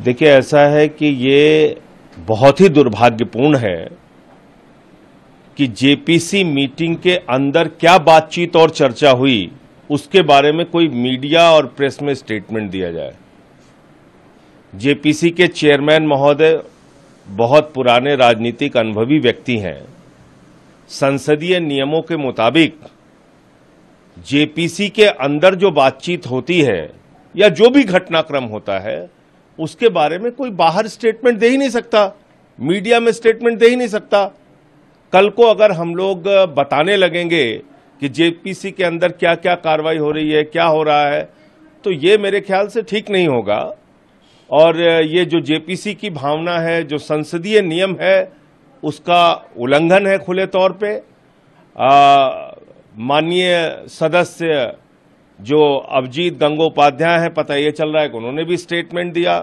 देखिए, ऐसा है कि ये बहुत ही दुर्भाग्यपूर्ण है कि जेपीसी मीटिंग के अंदर क्या बातचीत और चर्चा हुई उसके बारे में कोई मीडिया और प्रेस में स्टेटमेंट दिया जाए। जेपीसी के चेयरमैन महोदय बहुत पुराने राजनीतिक अनुभवी व्यक्ति हैं। संसदीय नियमों के मुताबिक जेपीसी के अंदर जो बातचीत होती है या जो भी घटनाक्रम होता है उसके बारे में कोई बाहर स्टेटमेंट दे ही नहीं सकता, मीडिया में स्टेटमेंट दे ही नहीं सकता। कल को अगर हम लोग बताने लगेंगे कि जेपीसी के अंदर क्या क्या कार्रवाई हो रही है, क्या हो रहा है, तो ये मेरे ख्याल से ठीक नहीं होगा। और ये जो जेपीसी की भावना है, जो संसदीय नियम है, उसका उल्लंघन है खुले तौर पे। माननीय सदस्य जो अभिजीत गंगोपाध्याय हैं, पता ये चल रहा है कि उन्होंने भी स्टेटमेंट दिया।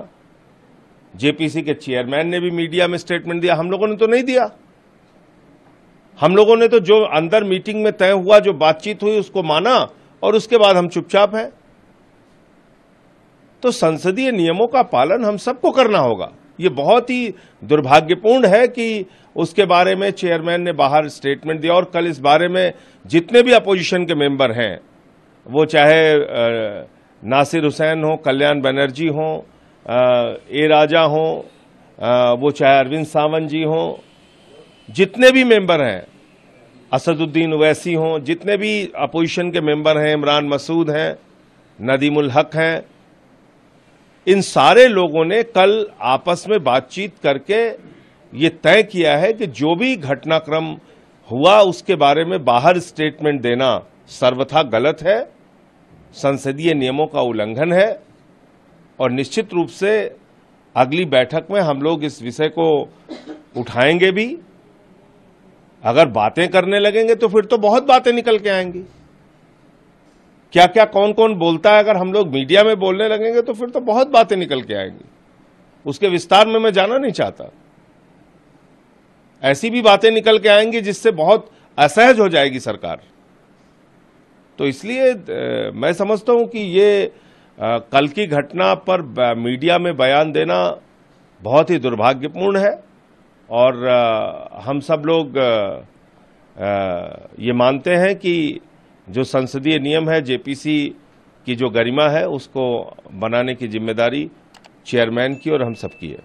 जेपीसी के चेयरमैन ने भी मीडिया में स्टेटमेंट दिया। हम लोगों ने तो नहीं दिया। हम लोगों ने तो जो अंदर मीटिंग में तय हुआ, जो बातचीत हुई, उसको माना और उसके बाद हम चुपचाप हैं। तो संसदीय नियमों का पालन हम सबको करना होगा। ये बहुत ही दुर्भाग्यपूर्ण है कि उसके बारे में चेयरमैन ने बाहर स्टेटमेंट दिया। और कल इस बारे में जितने भी अपोजिशन के मेंबर हैं, वो चाहे नासिर हुसैन हो, कल्याण बनर्जी हो, ए राजा हो, वो चाहे अरविंद सावंत जी हो, जितने भी मेंबर हैं, असदुद्दीन ओवैसी हो, जितने भी अपोजिशन के मेंबर हैं, इमरान मसूद हैं, नदीमुल हक हैं, इन सारे लोगों ने कल आपस में बातचीत करके ये तय किया है कि जो भी घटनाक्रम हुआ उसके बारे में बाहर स्टेटमेंट देना सर्वथा गलत है, संसदीय नियमों का उल्लंघन है। और निश्चित रूप से अगली बैठक में हम लोग इस विषय को उठाएंगे भी। अगर बातें करने लगेंगे तो फिर तो बहुत बातें निकल के आएंगी। क्या क्या कौन कौन बोलता है, अगर हम लोग मीडिया में बोलने लगेंगे तो फिर तो बहुत बातें निकल के आएंगी। उसके विस्तार में मैं जाना नहीं चाहता। ऐसी भी बातें निकल के आएंगी जिससे बहुत असहज हो जाएगी सरकार। तो इसलिए मैं समझता हूं कि ये कल की घटना पर मीडिया में बयान देना बहुत ही दुर्भाग्यपूर्ण है। और हम सब लोग ये मानते हैं कि जो संसदीय नियम है, जेपीसी की जो गरिमा है, उसको बनाने की जिम्मेदारी चेयरमैन की और हम सबकी है।